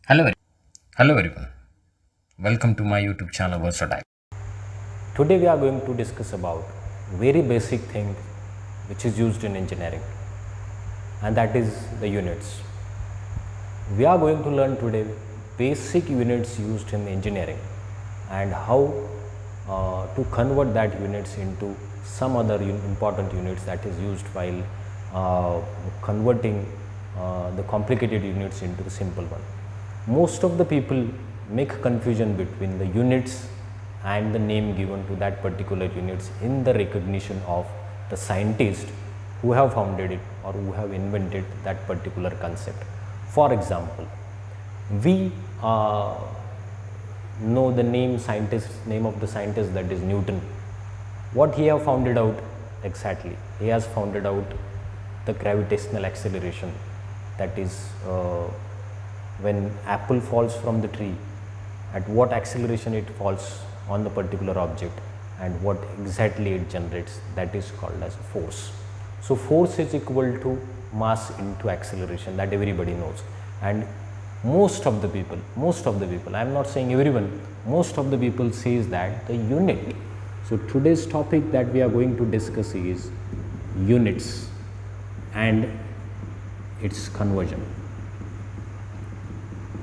Hello, hello everyone. Welcome to my YouTube channel Versatile. Today we are going to discuss about very basic thing which is used in engineering, and that is the units. We are going to learn today basic units used in engineering and how to convert that units into some other important units that is used while converting the complicated units into the simple one. Most of the people make confusion between the units and the name given to that particular units in the recognition of the scientist who have founded it or who have invented that particular concept. For example, we know the name of the scientist, that is Newton. What he have founded out exactly? He has founded out the gravitational acceleration, that is when apple falls from the tree, at what acceleration it falls on the particular object and what exactly it generates, that is called as force. So force is equal to mass into acceleration, that everybody knows. And most of the people, I am not saying everyone, most of the people says that the unit. So today's topic that we are going to discuss is units and its conversion.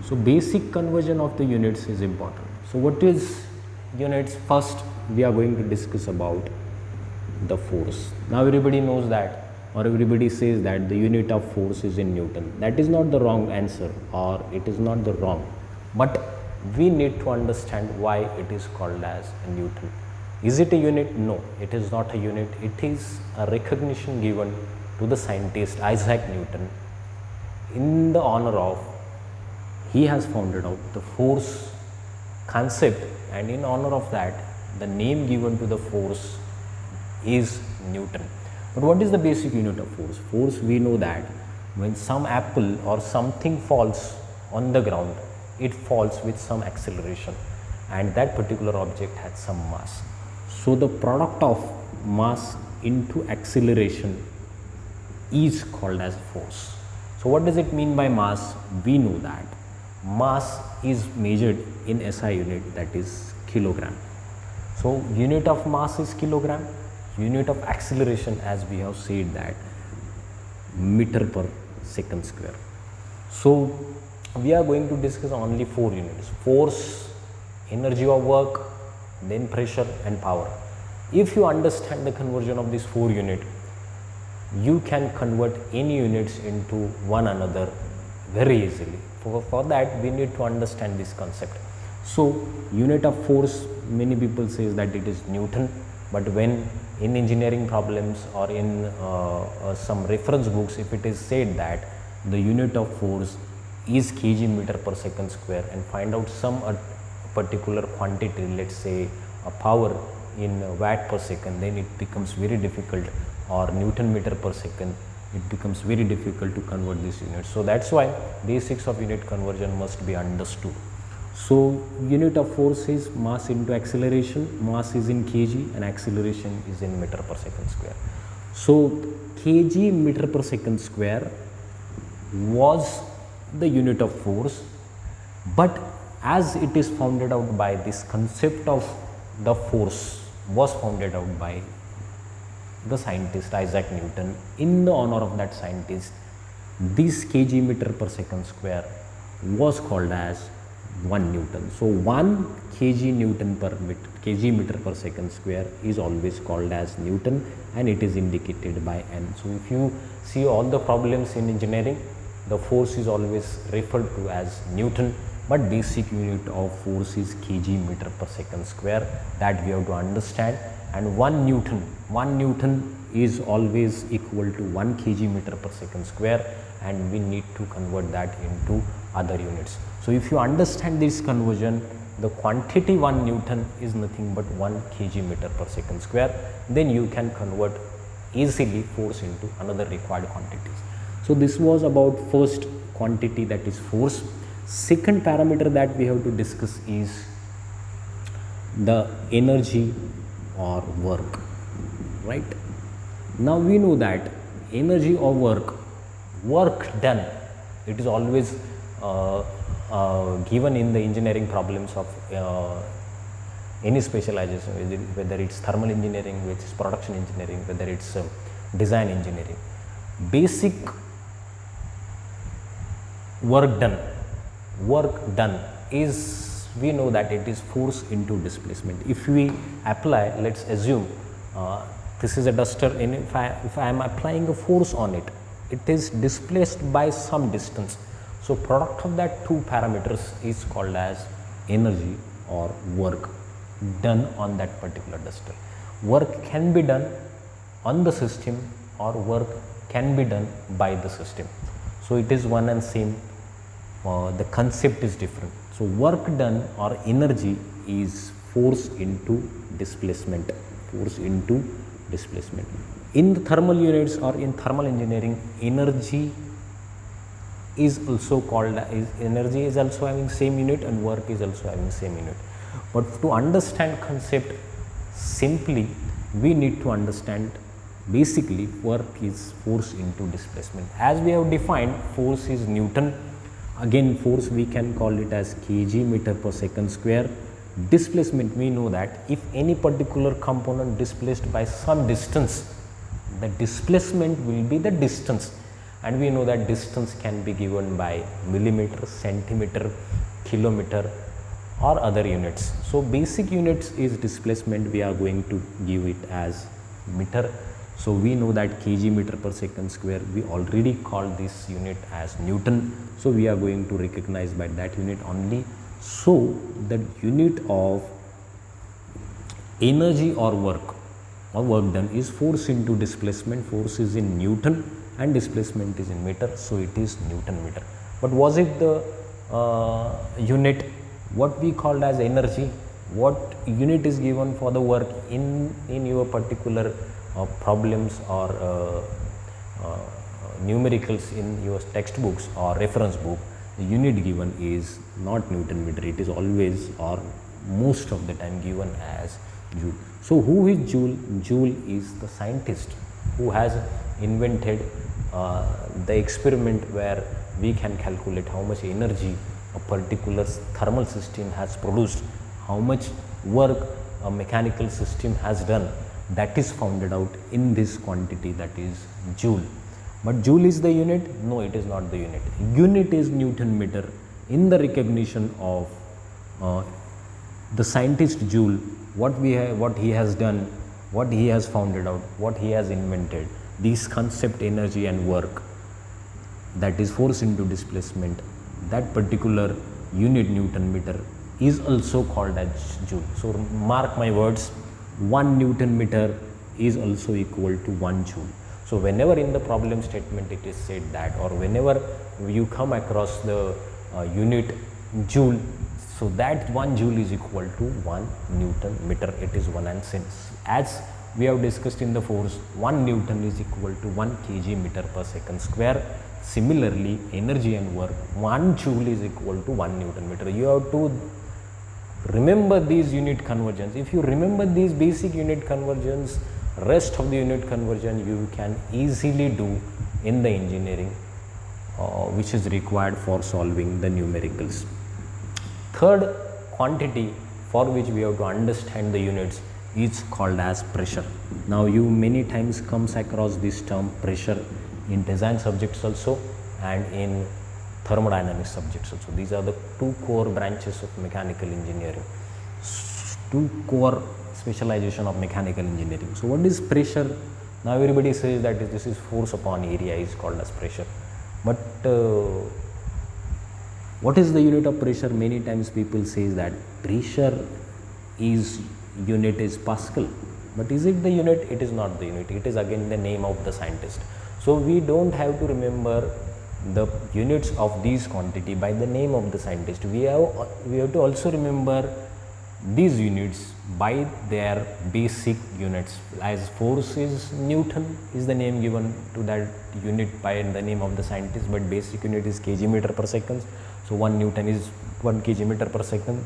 So basic conversion of the units is important. So what is units? First we are going to discuss about the force. Now everybody knows that, or everybody says that the unit of force is in Newton. That is not the wrong answer, or it is not the wrong, but we need to understand why it is called as a Newton. Is it a unit? No, it is not a unit. It is a recognition given to the scientist Isaac Newton in the honor of he has founded out the force concept, and in honor of that the name given to the force is Newton. But what is the basic unit of force? Force, we know that when some apple or something falls on the ground, it falls with some acceleration and that particular object has some mass. So the product of mass into acceleration is called as force. So what does it mean by mass? We know that mass is measured in SI unit, that is kilogram. So unit of mass is kilogram, unit of acceleration, as we have said, that meter per second square. So we are going to discuss only 4 units: force, energy of work, then pressure and power. If you understand the conversion of these 4 units, you can convert any units into one another very easily. For that we need to understand this concept. So unit of force, many people says that it is Newton, but when in engineering problems or in some reference books, if it is said that the unit of force is kg meter per second square, and find out some particular quantity, let's say a power in watt per second, then it becomes very difficult, or Newton meter per second, it becomes very difficult to convert this unit. So that's why basics of unit conversion must be understood. So unit of force is mass into acceleration. Mass is in kg and acceleration is in meter per second square. So kg meter per second square was the unit of force, but as it is founded out by this concept of the force was founded out by the scientist Isaac Newton, in the honor of that scientist, this kg meter per second square was called as 1 Newton. So 1 kg Newton per kg meter per second square is always called as Newton, and it is indicated by N. So if you see all the problems in engineering, the force is always referred to as Newton, but basic unit of force is kg meter per second square, that we have to understand. And 1 Newton is always equal to 1 kg meter per second square, and we need to convert that into other units. So if you understand this conversion, the quantity 1 Newton is nothing but 1 kg meter per second square, then you can convert easily force into another required quantities. So this was about first quantity, that is force. Second parameter that we have to discuss is the energy or work, right? Now we know that energy or work done, it is always given in the engineering problems of any specialization, whether it's thermal engineering, which is production engineering, whether it's design engineering. Basic work done is, we know that it is force into displacement. If we apply, let's assume this is a duster, and if I am applying a force on it, it is displaced by some distance. So product of that two parameters is called as energy or work done on that particular duster. Work can be done on the system or work can be done by the system. So it is one and same, the concept is different. So work done or energy is force into displacement, force into displacement. In the thermal units or in thermal engineering, energy is also called, energy is also having same unit and work is also having same unit. But to understand concept simply, we need to understand basically work is force into displacement. As we have defined, force is Newton. Again, force we can call it as kg meter per second square. Displacement, we know that if any particular component displaced by some distance, the displacement will be the distance, and we know that distance can be given by millimeter, centimeter, kilometer or other units. So basic units is displacement, we are going to give it as meter. So we know that kg meter per second square, we already called this unit as Newton. So we are going to recognize by that unit only. So the unit of energy or work done is force into displacement. Force is in Newton and displacement is in meter. So it is Newton meter. But was it the unit what we called as energy? What unit is given for the work in your particular problems or numericals in your textbooks or reference book? The unit given is not Newton meter, it is always or most of the time given as joule. So who is Joule? Joule is the scientist who has invented the experiment where we can calculate how much energy a particular thermal system has produced, how much work a mechanical system has done. That is founded out in this quantity, that is joule. But joule is the unit? No, it is not the unit. Unit is Newton meter in the recognition of the scientist Joule, what he has done, what he has founded out, what he has invented. These concept energy and work, that is force into displacement, that particular unit Newton meter is also called as joule. So mark my words, 1 Newton meter is also equal to 1 joule. So whenever in the problem statement it is said that, or whenever you come across the unit joule, so that 1 joule is equal to 1 Newton meter. It is one and same. As we have discussed in the force, 1 Newton is equal to 1 kg meter per second square. Similarly, energy and work, 1 joule is equal to 1 Newton meter. You have to remember these unit conversions. If you remember these basic unit conversions, rest of the unit conversion you can easily do in the engineering which is required for solving the numericals. Third quantity for which we have to understand the units is called as pressure. Now you many times comes across this term pressure in design subjects also and in thermodynamics subjects also. These are the two core branches of mechanical engineering, two core specialization of mechanical engineering. So what is pressure? Now everybody says that this is force upon area is called as pressure. But what is the unit of pressure? Many times people say that pressure is unit is Pascal. But is it the unit? It is not the unit. It is again the name of the scientist. So we don't have to remember the units of these quantity by the name of the scientist. We have to also remember these units by their basic units. As force is Newton is the name given to that unit by the name of the scientist, but basic unit is kg meter per second. So 1 Newton is 1 kg meter per second.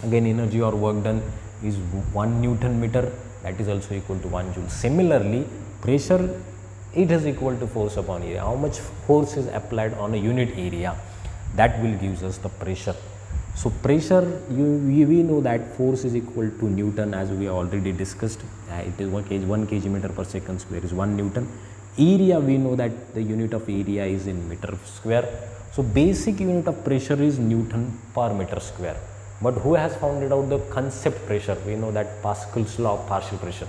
Again, energy or work done is 1 Newton meter, that is also equal to 1 joule. Similarly, pressure, it is equal to force upon area. How much force is applied on a unit area? that will gives us the pressure. So pressure, we know that force is equal to Newton, as we already discussed. It is 1 kg meter per second square is 1 Newton. Area, we know that the unit of area is in meter square. So basic unit of pressure is Newton per meter square. But who has founded out the concept pressure? We know that Pascal's law of partial pressure.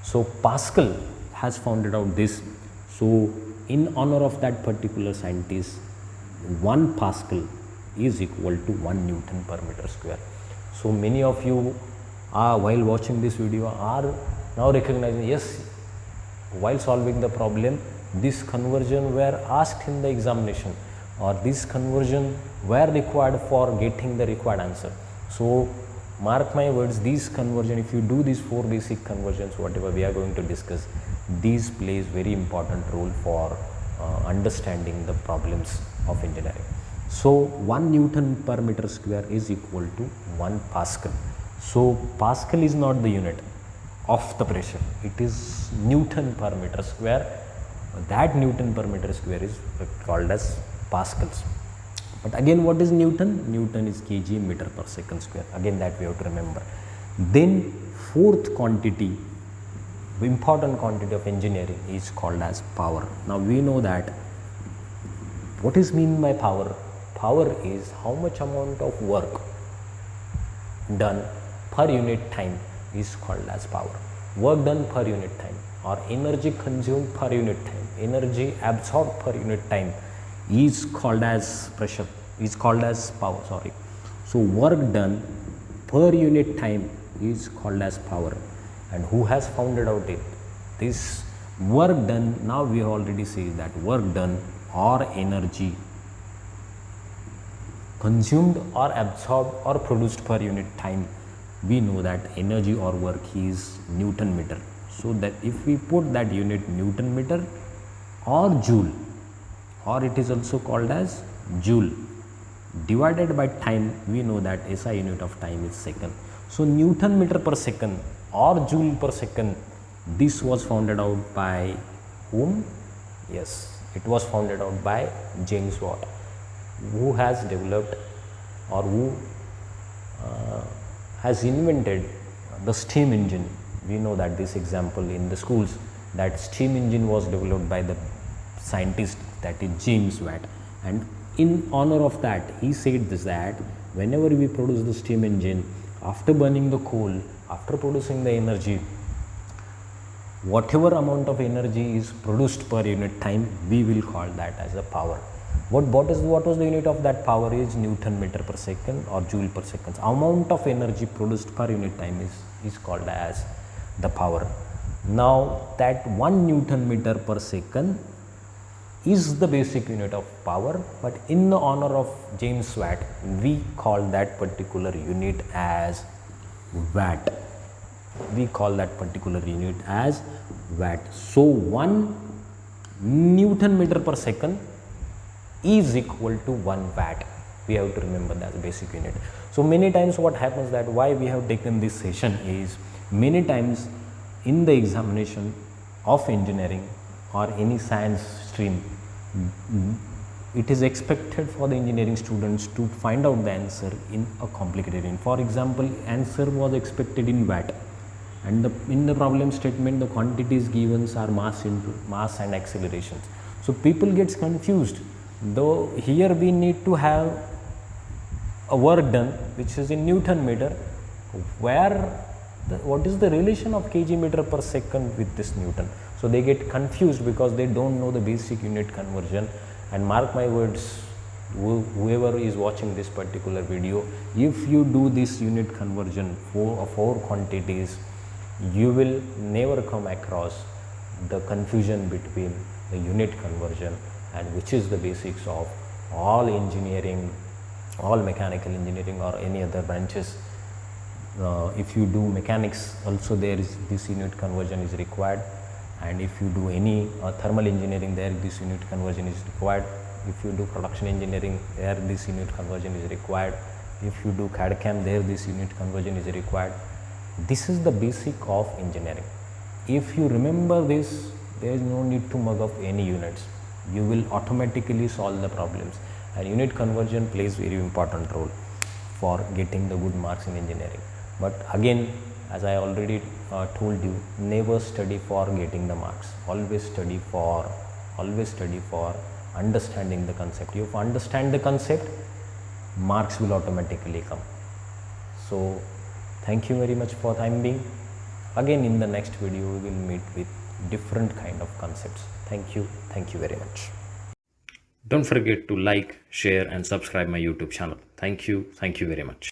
So Pascal has founded out this. So in honor of that particular scientist, 1 Pascal is equal to 1 Newton per meter square. So many of you are, while watching this video, are now recognizing, yes, while solving the problem, this conversion were asked in the examination, or this conversion were required for getting the required answer. So mark my words, these conversion, if you do these 4 basic conversions, whatever we are going to discuss, these plays very important role for understanding the problems of engineering. So 1 Newton per meter square is equal to 1 Pascal. So Pascal is not the unit of the pressure, it is Newton per meter square. That Newton per meter square is called as Pascals. But again, what is Newton? Newton is kg meter per second square. Again, that we have to remember. Then fourth quantity, important quantity of engineering, is called as power. Now we know that what is mean by power? Power is how much amount of work done per unit time is called as power. Work done per unit time, or energy consumed per unit time, energy absorbed per unit time, is called as pressure, is called as power, sorry. So work done per unit time is called as power. And who has founded out it? This work done, now we already say that work done or energy consumed or absorbed or produced per unit time, we know that energy or work is Newton meter. So that if we put that unit Newton meter or joule, or it is also called as joule, divided by time, we know that SI unit of time is second. So Newton meter per second or joule per second, this was founded out by whom? Yes, it was founded out by James Watt, who has developed, or who has invented the steam engine. We know that this example in the schools, that steam engine was developed by the scientist, that is James Watt. And in honor of that, he said this, that whenever we produce the steam engine, after burning the coal, after producing the energy, whatever amount of energy is produced per unit time, we will call that as a power. What was the unit of that power is Newton meter per second or joule per second. Amount of energy produced per unit time is called as the power. Now that 1 Newton meter per second is the basic unit of power, but in the honor of James Watt, we call that particular unit as watt. We call that particular unit as watt. So 1 Newton meter per second is equal to 1 watt. We have to remember that basic unit. So many times what happens, that why we have taken this session is, many times in the examination of engineering or any science stream, it is expected for the engineering students to find out the answer in a complicated unit. For example, answer was expected in watt, and in the problem statement the quantities given are mass into mass and accelerations. So people gets confused, though here we need to have a work done which is in Newton meter, where what is the relation of kg meter per second with this Newton. So they get confused because they don't know the basic unit conversion. And mark my words, whoever is watching this particular video, if you do this unit conversion for 4 quantities, you will never come across the confusion between the unit conversion, and which is the basics of all engineering, all mechanical engineering or any other branches. If you do mechanics also, there is this unit conversion is required, and if you do any thermal engineering, there this unit conversion is required. If you do production engineering, there this unit conversion is required. If you do CAD/CAM, there this unit conversion is required. This is the basic of engineering. If you remember this, there is no need to mug up any units. You will automatically solve the problems. and unit conversion plays very important role for getting the good marks in engineering. But again, as I already told you, never study for getting the marks, always study for understanding the concept. If you understand the concept, marks will automatically come. So thank you very much for time being. Again, in the next video we will meet with different kind of concepts. Thank you very much. Don't forget to like, share, and subscribe my YouTube channel. Thank you very much.